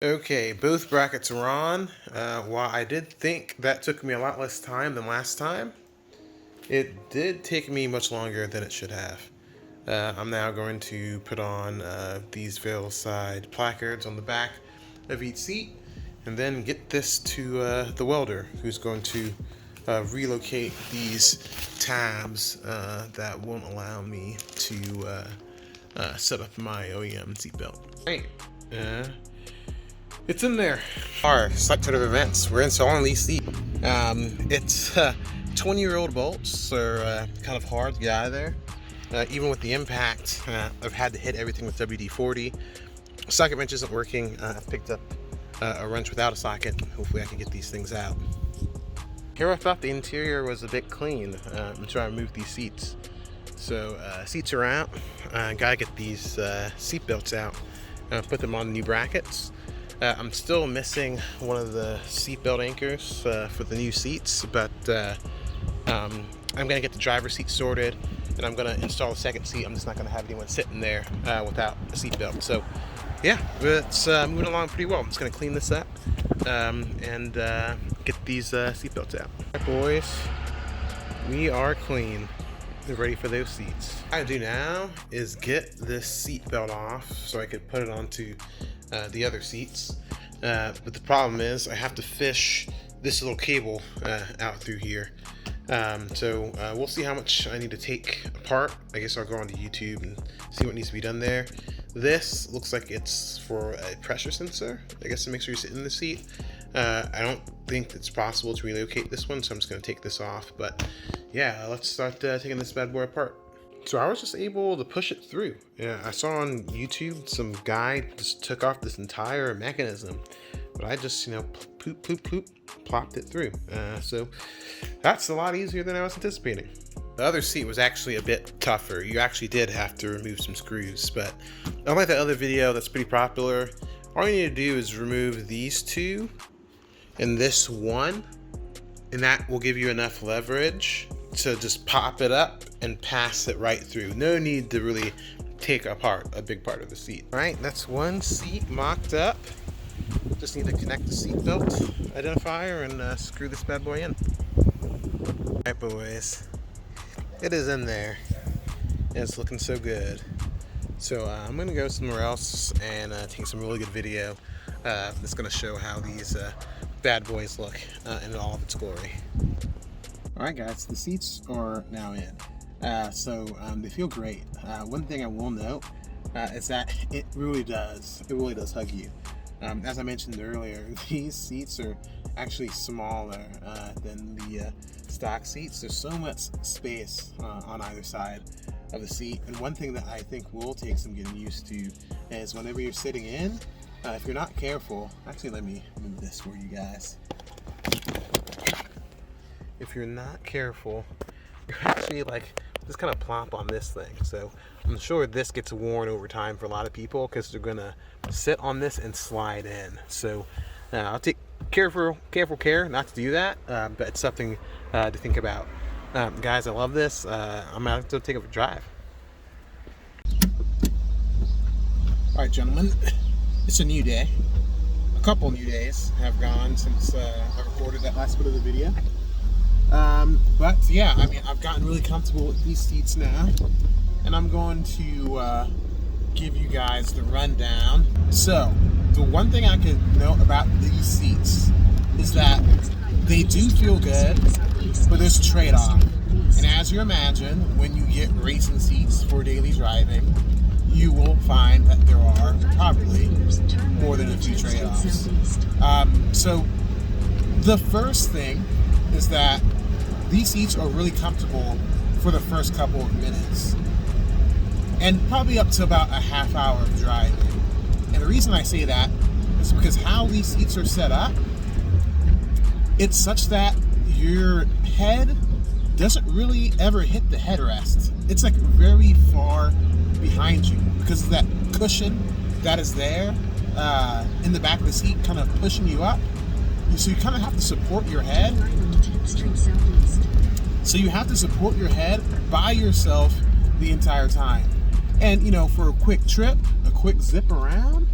Okay, both brackets are on. While I did think that took me a lot less time than last time, it did take me much longer than it should have. I'm now going to put on these Veilside placards on the back of each seat, and then get this to the welder, who's going to relocate these tabs that won't allow me to set up my OEM seatbelt. Right. It's in there. Our site turn of events. We're installing these seats. It's 20-year-old bolts, so kind of hard to get out of there. Even with the impact, I've had to hit everything with WD-40. Socket wrench isn't working. I've picked up a wrench without a socket. Hopefully I can get these things out. Here I thought the interior was a bit clean. I'm trying to remove these seats. So seats are out. Gotta get these seat belts out. Put them on new brackets. I'm still missing one of the seatbelt anchors for the new seats, but I'm gonna get the driver's seat sorted, and I'm gonna install a second seat. I'm just not gonna have anyone sitting there without a seatbelt. So yeah, it's moving along pretty well. I'm just gonna clean this up and get these seatbelts out. All right, boys, we are clean. They're ready for those seats. What I do now is get this seatbelt off so I could put it onto the other seats, but the problem is I have to fish this little cable out through here, so we'll see how much I need to take apart. I guess I'll go onto YouTube and see what needs to be done there. This looks like it's for a pressure sensor, I guess, to make sure you're sitting in the seat. I don't think it's possible to relocate this one, so I'm just going to take this off. But yeah, let's start taking this bad boy apart. So I was just able to push it through. Yeah, I saw on YouTube some guy just took off this entire mechanism, but I just, poop, poop, poop, plopped it through. So that's a lot easier than I was anticipating. The other seat was actually a bit tougher. You actually did have to remove some screws, but unlike the other video that's pretty popular, all you need to do is remove these two and this one, and that will give you enough leverage to just pop it up and pass it right through. No need to really take apart a big part of the seat. All right, that's one seat mocked up. Just need to connect the seatbelt identifier and screw this bad boy in. All right, boys, it is in there. It's looking so good. So I'm gonna go somewhere else and take some really good video that's gonna show how these bad boys look in all of its glory. Alright guys, the seats are now in. So they feel great. One thing I will note is that it really does hug you. As I mentioned earlier, these seats are actually smaller than the stock seats. There's so much space on either side of the seat. And one thing that I think will take some getting used to is whenever you're sitting in, if you're not careful, actually let me move this for you guys. If you're not careful, you're actually just kind of plop on this thing. So I'm sure this gets worn over time for a lot of people because they're gonna sit on this and slide in. So I'll take careful care not to do that, but it's something to think about. Guys, I love this. I'm gonna have to take it for a drive. All right, gentlemen, it's a new day. A couple new days have gone since I recorded that last bit of the video. But yeah, I mean, I've gotten really comfortable with these seats now, and I'm going to give you guys the rundown. So the one thing I can note about these seats is that they do feel good, but there's a trade-off. And as you imagine, when you get racing seats for daily driving, you will find that there are probably more than a few trade-offs. So the first thing is that these seats are really comfortable for the first couple of minutes, and probably up to about a half hour of driving. And the reason I say that is because how these seats are set up, it's such that your head doesn't really ever hit the headrest. It's like very far behind you because of that cushion that is there in the back of the seat, kind of pushing you up. So you kind of have to support your head. So you have to support your head by yourself the entire time. And for a quick trip, a quick zip around,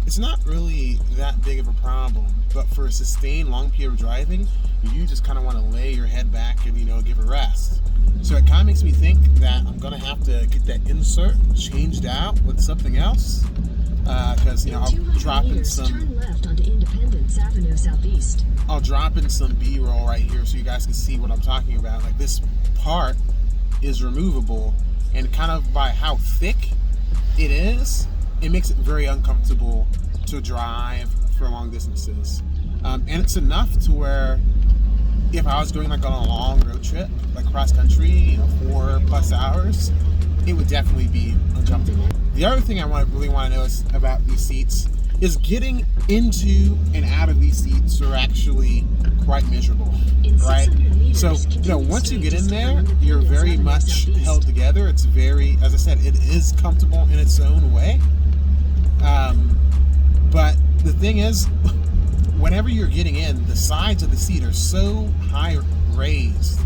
it's not really that big of a problem. But for a sustained long period of driving, you just kind of want to lay your head back and, you know, give a rest. So it kind of makes me think that I'm going to have to get that insert changed out with something else. Because, you know, I'll drop in some... Turn left onto Independence Avenue Southeast. I'll drop in some B-roll right here so you guys can see what I'm talking about. Like, this part is removable, and kind of by how thick it is, it makes it very uncomfortable to drive for long distances. And it's enough to where if I was going like on a long road trip, like cross country, you know, 4+ hours, it would definitely be uncomfortable. The other thing I really want to notice about these seats is getting into and out of these seats are actually quite miserable, right? So, you know, once you get in there, you're very much held together. It's very, as I said, it is comfortable in its own way. But the thing is, whenever you're getting in, the sides of the seat are so high raised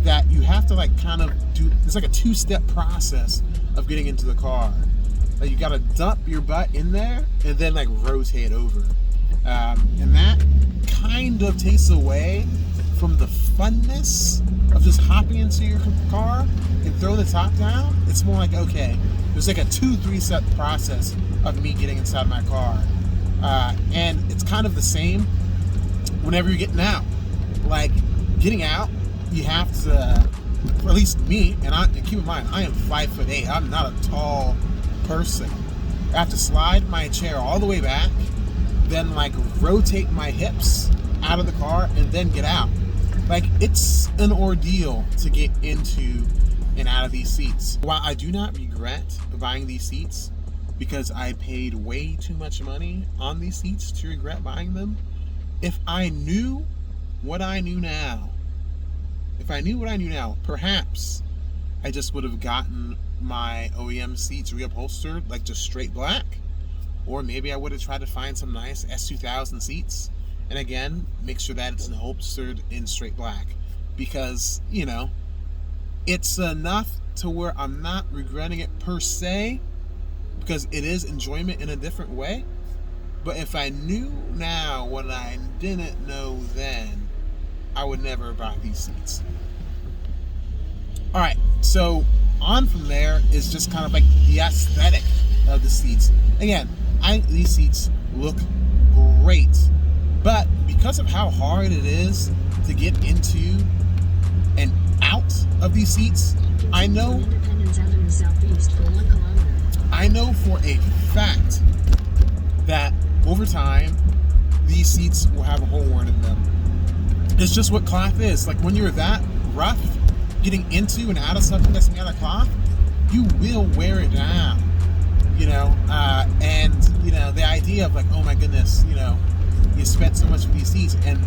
that you have to like kind of do, it's like a 2-step process of getting into the car. Like you gotta dump your butt in there and then like rotate over. And that kind of takes away from the funness of just hopping into your car and throw the top down. It's more like, okay, there's like a 2-3 step process of me getting inside my car. And it's kind of the same whenever you're getting out. Like getting out, you have to, or at least me, and keep in mind, I am 5'8". I'm not a tall person. I have to slide my chair all the way back, then like rotate my hips out of the car and then get out. Like it's an ordeal to get into and out of these seats. While I do not regret buying these seats because I paid way too much money on these seats to regret buying them, if I knew what I knew now, perhaps I just would have gotten my OEM seats reupholstered, like just straight black. Or maybe I would have tried to find some nice S2000 seats. And again, make sure that it's upholstered in straight black. Because, you know, it's enough to where I'm not regretting it per se. Because it is enjoyment in a different way. But if I knew now what I didn't know then, I would never have bought these seats. Alright, so on from there is just kind of like the aesthetic of the seats. Again, these seats look great, but because of how hard it is to get into and out of these seats, I know for a fact that over time these seats will have a hole worn in them. It's just what cloth is. Like when you're that rough getting into and out of something that's made out of cloth, you will wear it down, you know. And you know, the idea of like, oh my goodness, you know, you spent so much for these seats, and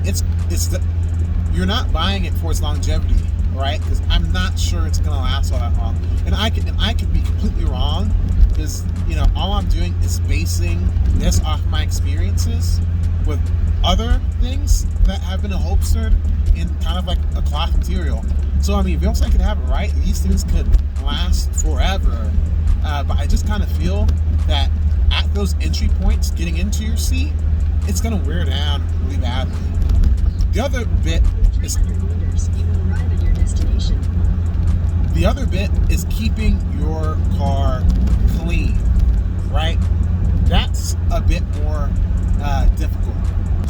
you're not buying it for its longevity, right? Because I'm not sure it's gonna last all that long, and I could be completely wrong, because you know, all I'm doing is basing this off my experiences with other things that have been upholstered in kind of like a cloth material. So I mean, Veilside could have it right. These things could last forever, but I just kind of feel that at those entry points, getting into your seat, it's gonna wear down really badly. The other bit is keeping your car clean, right? That's a bit more difficult.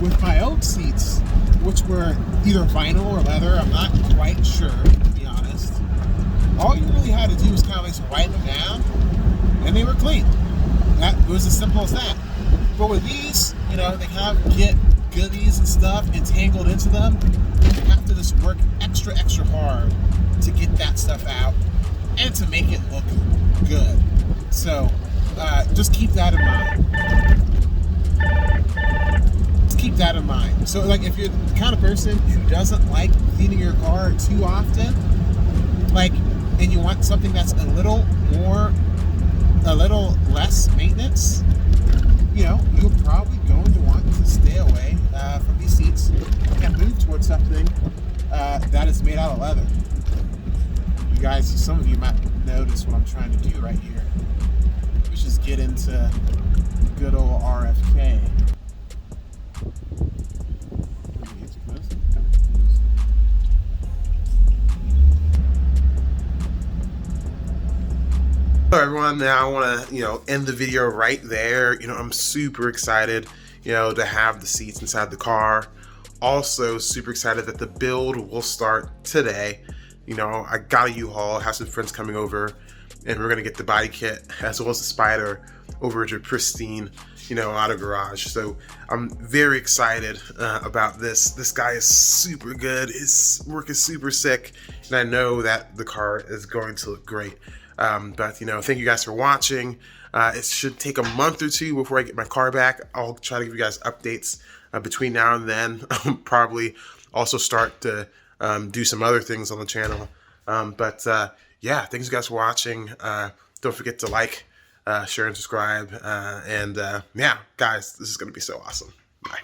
With my old seats, which were either vinyl or leather, I'm not quite sure, to be honest. All you really had to do was kind of like wipe them down, and they were clean. It was as simple as that. But with these, you know, they kind of get goodies and stuff entangled into them. You have to just work extra hard to get that stuff out and to make it look good. So just keep that in mind. Keep that in mind. So like if you're the kind of person who doesn't like cleaning your car too often, like, and you want something that's a little less maintenance, you know, you're probably going to want to stay away from these seats and move towards something that is made out of leather. You guys, some of you might notice what I'm trying to do right here, which is get into good old RFK. So everyone, now I want to, end the video right there. I'm super excited, to have the seats inside the car. Also super excited that the build will start today. I got a U-Haul, have some friends coming over, and we're gonna get the body kit as well as the Spyder over to pristine, auto garage. So I'm very excited about this. This guy is super good. His work is super sick, and I know that the car is going to look great. But thank you guys for watching. It should take a month or two before I get my car back. I'll try to give you guys updates between now and then. I'll probably also start to do some other things on the channel. Yeah, thanks you guys for watching. Don't forget to like, share, and subscribe. Yeah, guys, this is going to be so awesome. Bye.